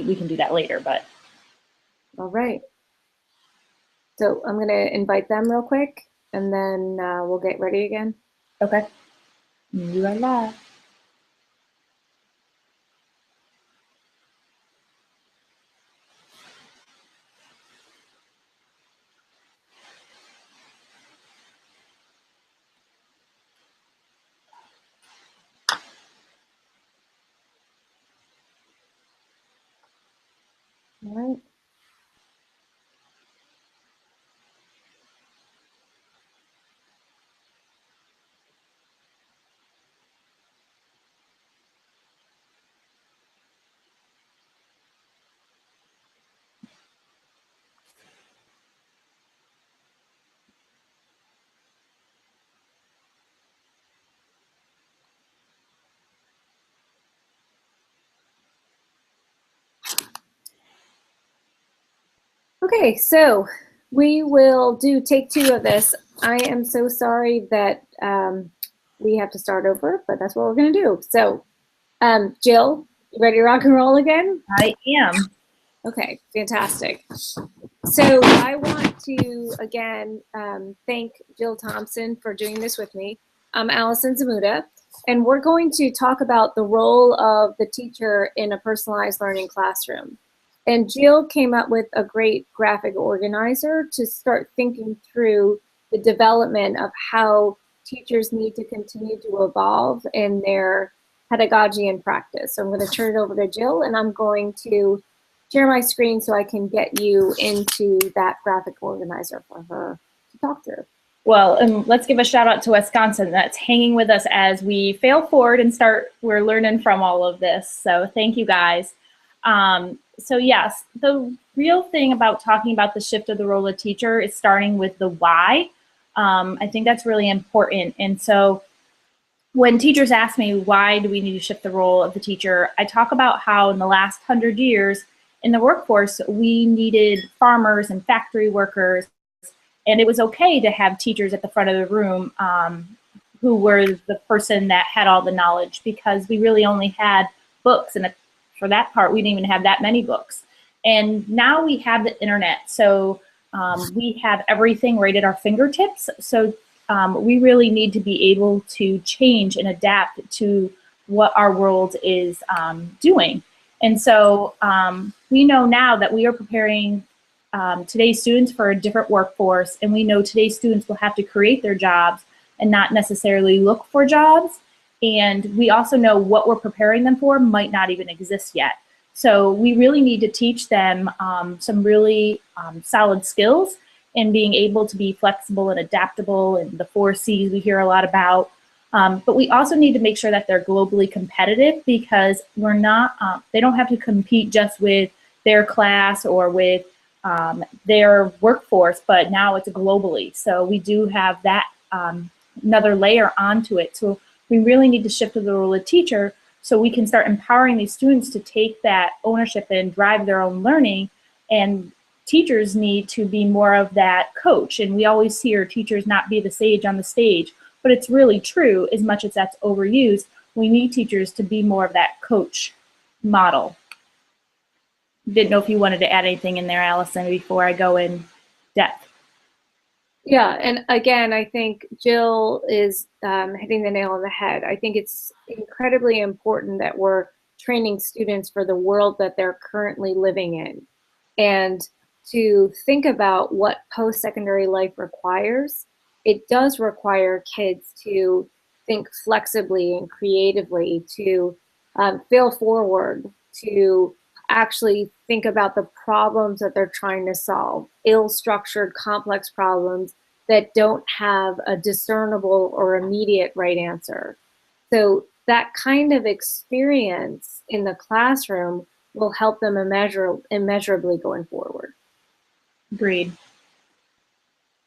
we can do that later, but. All right. So I'm going to invite them real quick, and then we'll get ready again. Okay. You are live. All right. Okay, so we will do take 2 of this. I am so sorry that we have to start over, but that's what we're going to do. So, Jill, you ready to rock and roll again? I am. Okay, fantastic. So I want to, again, thank Jill Thompson for doing this with me. I'm Allison Zamuda, and we're going to talk about the role of the teacher in a personalized learning classroom. And Jill came up with a great graphic organizer to start thinking through the development of how teachers need to continue to evolve in their pedagogy and practice. So I'm going to turn it over to Jill, and I'm going to share my screen so I can get you into that graphic organizer for her to talk through. Well, and let's give a shout out to Wisconsin that's hanging with us as we fail forward and we're learning from all of this. So thank you guys. So yes, the real thing about talking about the shift of the role of teacher is starting with the why. I think that's really important. And so when teachers ask me, why do we need to shift the role of the teacher? I talk about how in the last 100 years in the workforce, we needed farmers and factory workers, and it was okay to have teachers at the front of the room who were the person that had all the knowledge, because we really only had books, and for that part, we didn't even have that many books. And now we have the internet, so we have everything right at our fingertips. So we really need to be able to change and adapt to what our world is doing. And so we know now that we are preparing today's students for a different workforce, and we know today's students will have to create their jobs and not necessarily look for jobs. And we also know what we're preparing them for might not even exist yet. So we really need to teach them some really solid skills in being able to be flexible and adaptable, and the 4 C's we hear a lot about. But we also need to make sure that they're globally competitive, because we're not, they don't have to compete just with their class or with their workforce, but now it's globally. So we do have that another layer onto it. So we really need to shift to the role of teacher so we can start empowering these students to take that ownership and drive their own learning. And teachers need to be more of that coach. And we always hear teachers not be the sage on the stage, but it's really true. As much as that's overused, we need teachers to be more of that coach model. Didn't know if you wanted to add anything in there, Allison, before I go in depth. Yeah, and again, I think Jill is hitting the nail on the head. I think it's incredibly important that we're training students for the world that they're currently living in, and to think about what post-secondary life requires. It does require kids to think flexibly and creatively, to fail forward, to actually think about the problems that they're trying to solve, ill-structured, complex problems that don't have a discernible or immediate right answer. So that kind of experience in the classroom will help them immeasurably going forward. Agreed.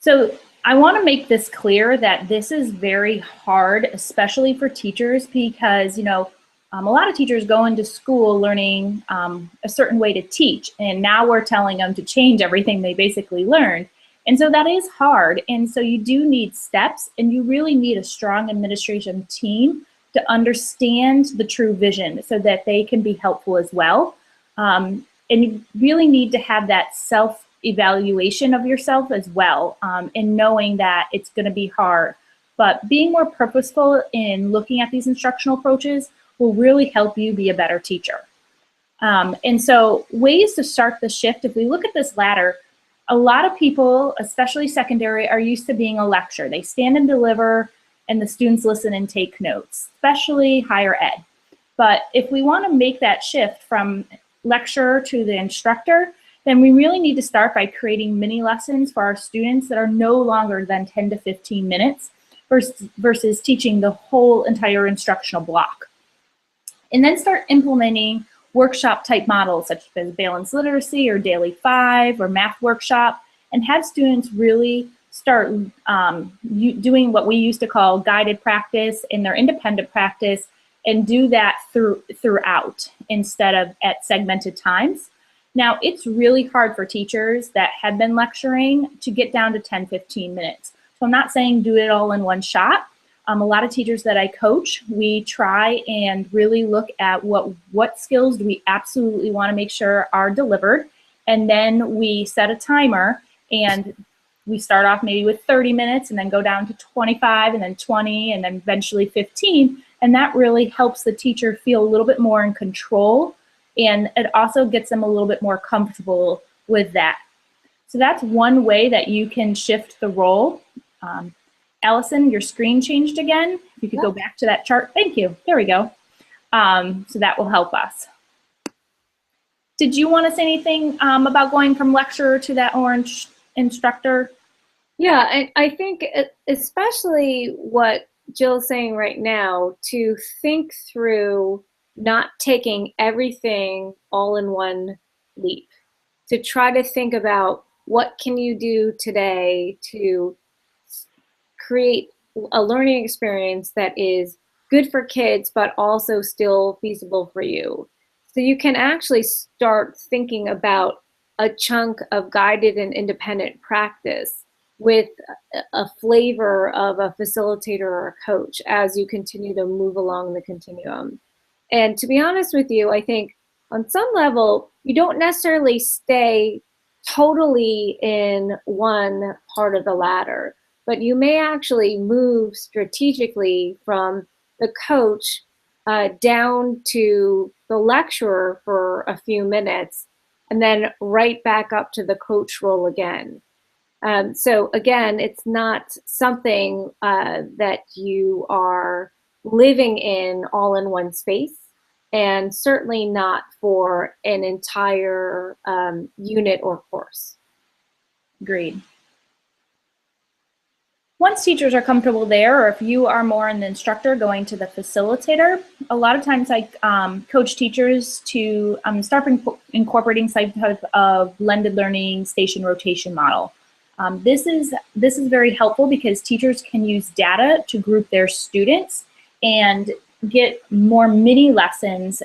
So I want to make this clear that this is very hard, especially for teachers, because, you know, a lot of teachers go into school learning a certain way to teach, and now we're telling them to change everything they basically learned. And so that is hard. And so you do need steps, and you really need a strong administration team to understand the true vision so that they can be helpful as well. And you really need to have that self-evaluation of yourself as well, and knowing that it's going to be hard. But being more purposeful in looking at these instructional approaches will really help you be a better teacher. And so ways to start the shift, if we look at this ladder, a lot of people, especially secondary, are used to being a lecturer. They stand and deliver, and the students listen and take notes, especially higher ed. But if we want to make that shift from lecturer to the instructor, then we really need to start by creating mini lessons for our students that are no longer than 10 to 15 minutes versus teaching the whole entire instructional block. And then start implementing workshop type models such as balanced literacy or daily 5 or math workshop, and have students really start doing what we used to call guided practice in their independent practice, and do that throughout instead of at segmented times. Now, it's really hard for teachers that have been lecturing to get down to 10, 15 minutes. So I'm not saying do it all in one shot. A lot of teachers that I coach, we try and really look at what skills do we absolutely want to make sure are delivered. And then we set a timer, and we start off maybe with 30 minutes and then go down to 25 and then 20 and then eventually 15. And that really helps the teacher feel a little bit more in control, and it also gets them a little bit more comfortable with that. So that's one way that you can shift the role. Allison, your screen changed again. If you could go back to that chart. Thank you. There we go. So that will help us. Did you want to say anything about going from lecturer to that orange instructor? Yeah, and I think especially what Jill's saying right now, to think through not taking everything all in one leap, to try to think about what can you do today to create a learning experience that is good for kids, but also still feasible for you. So you can actually start thinking about a chunk of guided and independent practice with a flavor of a facilitator or a coach as you continue to move along the continuum. And to be honest with you, I think on some level, you don't necessarily stay totally in one part of the ladder, but you may actually move strategically from the coach down to the lecturer for a few minutes, and then right back up to the coach role again. So again, it's not something that you are living in all in one space, and certainly not for an entire unit or course. Agreed. Once teachers are comfortable there, or if you are more an instructor going to the facilitator, a lot of times I coach teachers to start incorporating some type of blended learning station rotation model. This is very helpful because teachers can use data to group their students and get more mini lessons,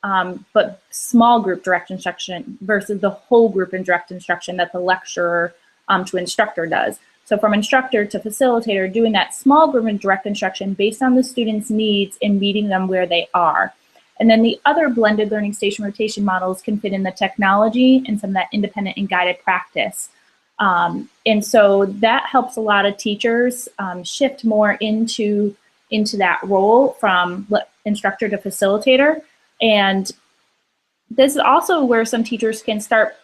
but small group direct instruction versus the whole group in direct instruction that the lecturer to instructor does. So from instructor to facilitator, doing that small group in direct instruction based on the students' needs and meeting them where they are. And then the other blended learning station rotation models can fit in the technology and some of that independent and guided practice. And so that helps a lot of teachers shift more into that role from instructor to facilitator. And this is also where some teachers can start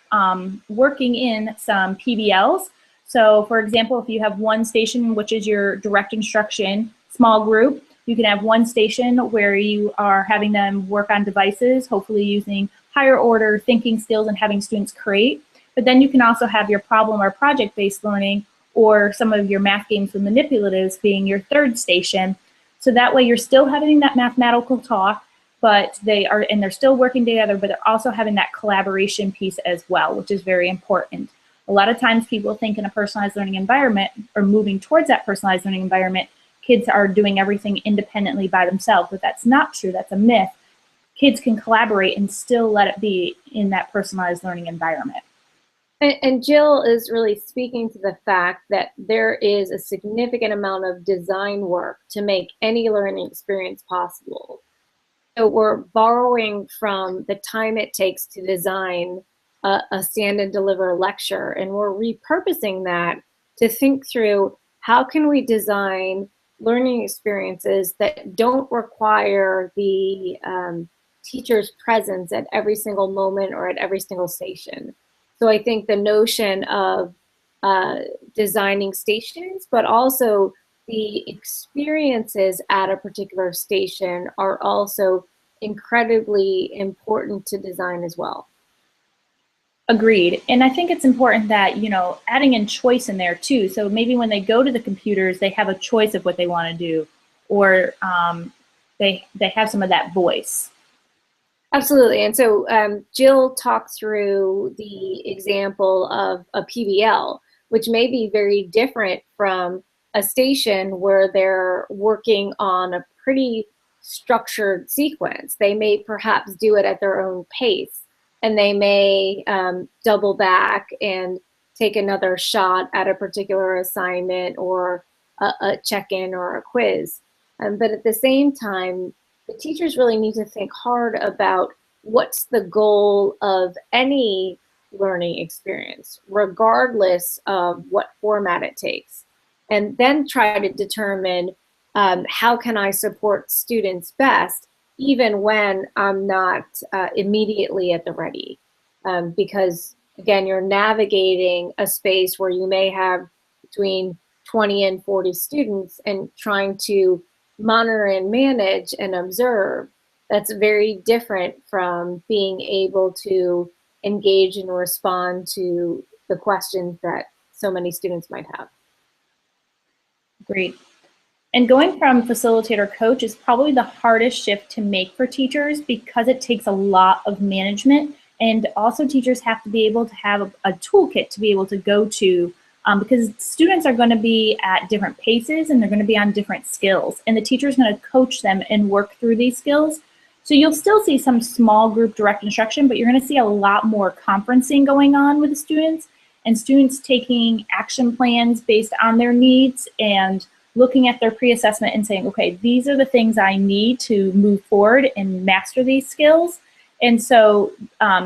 working in some PBLs. So for example, if you have one station, which is your direct instruction small group, you can have one station where you are having them work on devices, hopefully using higher order thinking skills and having students create. But then you can also have your problem or project-based learning, or some of your math games with manipulatives being your third station. So that way you're still having that mathematical talk, but they're still working together, but they're also having that collaboration piece as well, which is very important. A lot of times people think in a personalized learning environment, or moving towards that personalized learning environment, kids are doing everything independently by themselves, but that's not true. That's a myth. Kids can collaborate and still let it be in that personalized learning environment. And Jill is really speaking to the fact that there is a significant amount of design work to make any learning experience possible. So we're borrowing from the time it takes to design a stand and deliver lecture, and we're repurposing that to think through how can we design learning experiences that don't require the teacher's presence at every single moment or at every single station. So I think the notion of uh, designing stations, but also the experiences at a particular station are also incredibly important to design as well. Agreed. And I think it's important that, adding in choice in there too. So maybe when they go to the computers, they have a choice of what they want to do, or they have some of that voice. Absolutely. And so Jill talked through the example of a PBL, which may be very different from a station where they're working on a pretty structured sequence. They may perhaps do it at their own pace, and they may double back and take another shot at a particular assignment or a check-in or a quiz. But at the same time, the teachers really need to think hard about what's the goal of any learning experience, regardless of what format it takes, and then try to determine how can I support students best, even when I'm not immediately at the ready. Because again, you're navigating a space where you may have between 20 and 40 students and trying to monitor and manage and observe. That's very different from being able to engage and respond to the questions that so many students might have. Great. And going from facilitator coach is probably the hardest shift to make for teachers because it takes a lot of management. And also teachers have to be able to have a toolkit to be able to go to, because students are going to be at different paces and they're going to be on different skills. And the teacher is going to coach them and work through these skills. So you'll still see some small group direct instruction, but you're going to see a lot more conferencing going on with the students, and students taking action plans based on their needs and looking at their pre-assessment and saying, okay, these are the things I need to move forward and master these skills. And so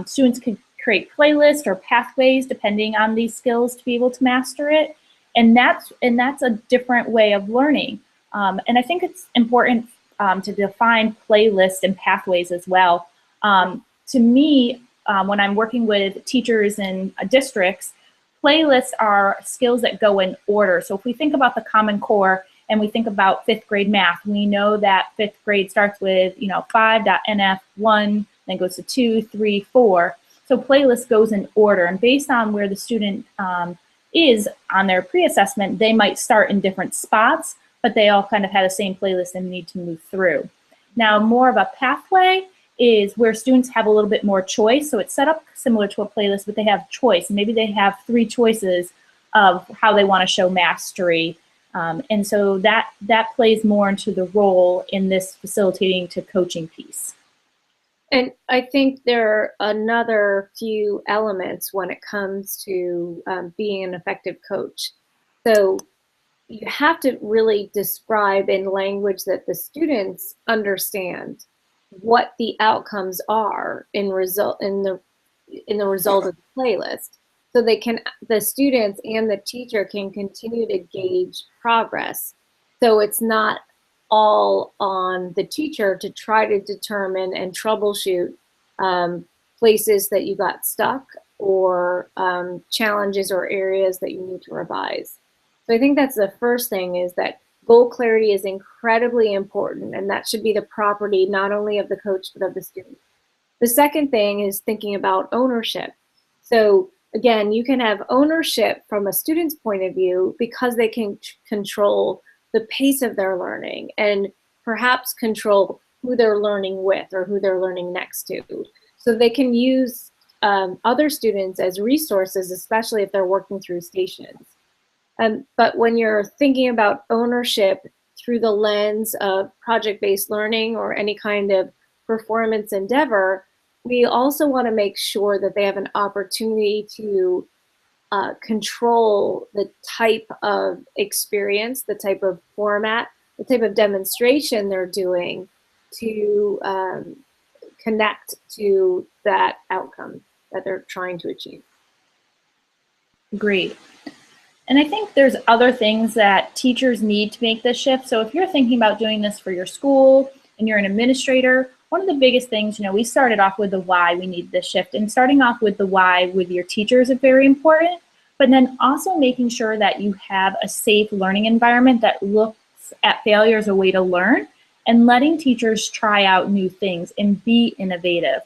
students can create playlists or pathways depending on these skills to be able to master it. And that's a different way of learning. And I think it's important to define playlists and pathways as well. To me, when I'm working with teachers in districts, playlists are skills that go in order. So if we think about the Common Core and we think about fifth grade math, we know that fifth grade starts with 5.NF1, then goes to 2, 3, 4. So playlist goes in order, and based on where the student is on their pre-assessment, they might start in different spots, but they all kind of have the same playlist and need to move through. Now, more of a pathway is where students have a little bit more choice. So it's set up similar to a playlist, but they have choice. Maybe they have 3 choices of how they want to show mastery. And so that plays more into the role in this facilitating to coaching piece. And I think there are another few elements when it comes to being an effective coach. So you have to really describe in language that the students understand what the outcomes are in the result of the playlist, so the students and the teacher can continue to gauge progress. So it's not all on the teacher to try to determine and troubleshoot places that you got stuck, or challenges or areas that you need to revise. So I think that's the first thing, is that goal clarity is incredibly important, and that should be the property not only of the coach but of the student. The second thing is thinking about ownership. So again, you can have ownership from a student's point of view because they can control the pace of their learning and perhaps control who they're learning with or who they're learning next to. So they can use other students as resources, especially if they're working through stations. But when you're thinking about ownership through the lens of project-based learning or any kind of performance endeavor, we also want to make sure that they have an opportunity to control the type of experience, the type of format, the type of demonstration they're doing, to connect to that outcome that they're trying to achieve. Agreed. And I think there's other things that teachers need to make this shift. So if you're thinking about doing this for your school and you're an administrator, one of the biggest things, we started off with the why we need this shift, and starting off with the why with your teachers is very important, but then also making sure that you have a safe learning environment that looks at failure as a way to learn, and letting teachers try out new things and be innovative,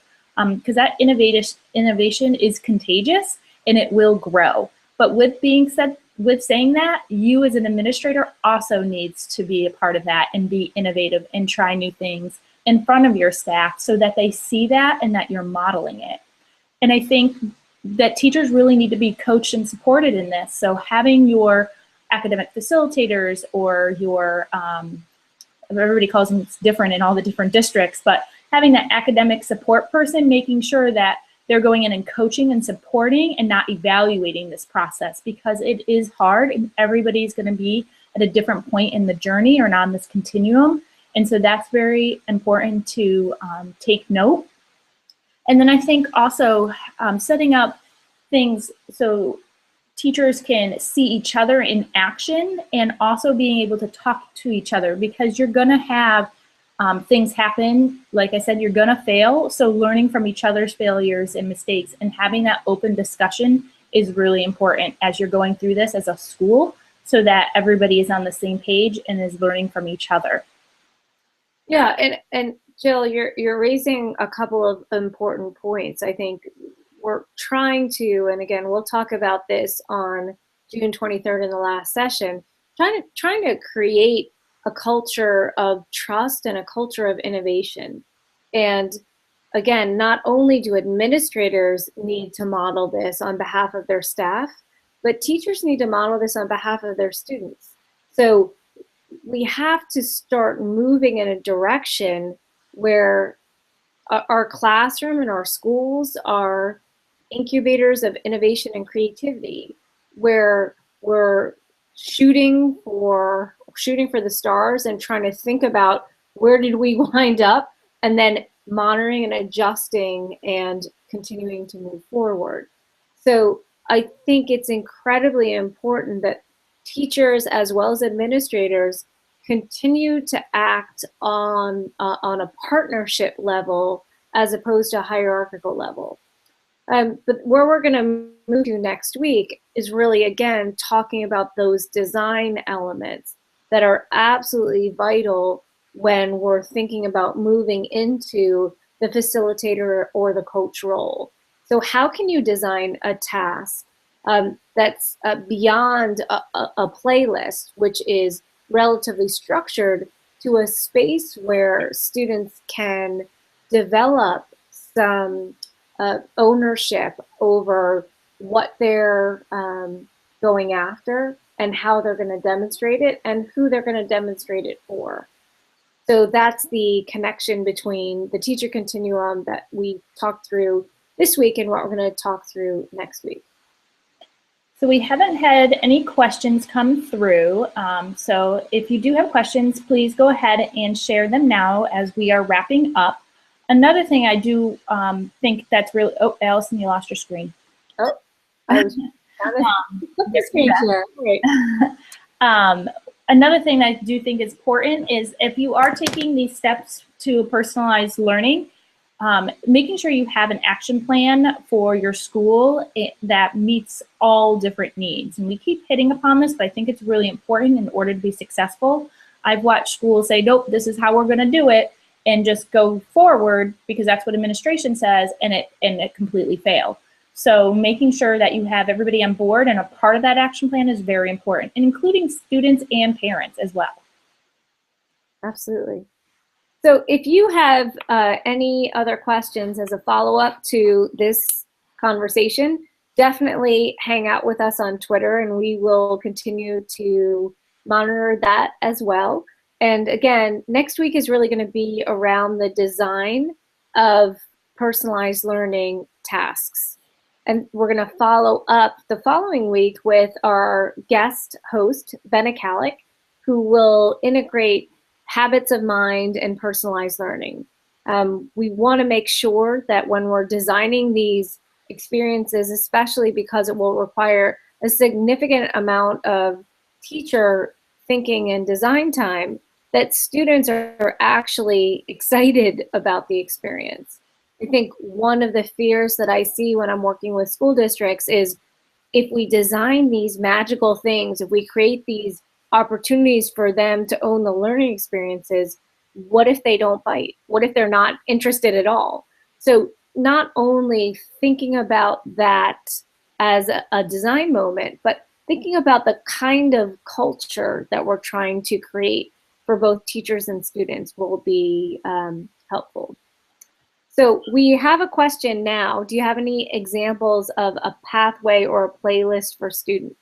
because that innovation is contagious and it will grow. But with saying that, you as an administrator also needs to be a part of that and be innovative and try new things in front of your staff so that they see that and that you're modeling it. And I think that teachers really need to be coached and supported in this. So having your academic facilitators or your, everybody calls them different in all the different districts, but having that academic support person, making sure that they're going in and coaching and supporting and not evaluating this process, because it is hard and everybody's going to be at a different point in the journey or on this continuum. And so that's very important to take note. And then I think also setting up things so teachers can see each other in action, and also being able to talk to each other, because you're going to have things happen. Like I said, you're going to fail. So learning from each other's failures and mistakes and having that open discussion is really important as you're going through this as a school, so that everybody is on the same page and is learning from each other. Yeah, and Jill, you're raising a couple of important points. I think we're trying to, and again, we'll talk about this on June 23rd in the last session, trying to create a culture of trust and a culture of innovation. And again, not only do administrators need to model this on behalf of their staff, but teachers need to model this on behalf of their students. So we have to start moving in a direction where our classroom and our schools are incubators of innovation and creativity, where we're shooting for the stars and trying to think about where did we wind up, and then monitoring and adjusting and continuing to move forward. So I think it's incredibly important that teachers as well as administrators continue to act on a partnership level as opposed to a hierarchical level. But where we're going to move to next week is really, again, talking about those design elements that are absolutely vital when we're thinking about moving into the facilitator or the coach role. So how can you design a task that's beyond a playlist, which is relatively structured, to a space where students can develop some ownership over what they're going after and how they're going to demonstrate it and who they're going to demonstrate it for. So that's the connection between the teacher continuum that we talked through this week and what we're going to talk through next week. So we haven't had any questions come through. So if you do have questions, please go ahead and share them now as we are wrapping up. Another thing I do think that's really, oh, Allison, you lost your screen. Oh, I was the screen share. Right. Another thing I do think is important is if you are taking these steps to personalized learning, making sure you have an action plan for your school that meets all different needs. And we keep hitting upon this, but I think it's really important in order to be successful. I've watched schools say, nope, this is how we're going to do it, and just go forward because that's what administration says, and it completely fail. So making sure that you have everybody on board and a part of that action plan is very important, and including students and parents as well. Absolutely. So if you have any other questions as a follow-up to this conversation, definitely hang out with us on Twitter, and we will continue to monitor that as well. And again, next week is really going to be around the design of personalized learning tasks. And we're going to follow up the following week with our guest host, Ben Akalik, who will integrate habits of mind and personalized learning. We want to make sure that when we're designing these experiences, especially because it will require a significant amount of teacher thinking and design time, that students are actually excited about the experience. I think one of the fears that I see when I'm working with school districts is if we design these magical things, if we create these opportunities for them to own the learning experiences, what if they don't bite? What if they're not interested at all? So not only thinking about that as a design moment, but thinking about the kind of culture that we're trying to create for both teachers and students will be helpful. So we have a question now. Do you have any examples of a pathway or a playlist for students?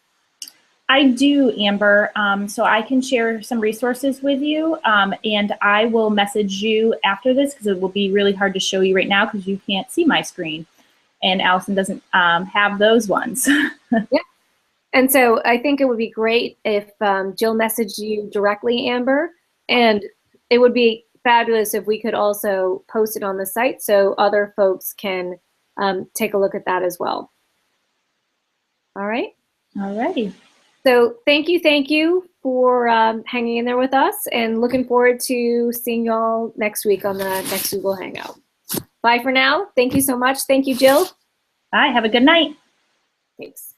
I do, Amber. So I can share some resources with you, and I will message you after this because it will be really hard to show you right now because you can't see my screen. And Allison doesn't have those ones. Yeah. And so I think it would be great if Jill messaged you directly, Amber, and it would be fabulous if we could also post it on the site so other folks can take a look at that as well. All right. All righty. So thank you for hanging in there with us, and looking forward to seeing y'all next week on the next Google Hangout. Bye for now. Thank you so much. Thank you, Jill. Bye. Have a good night. Thanks.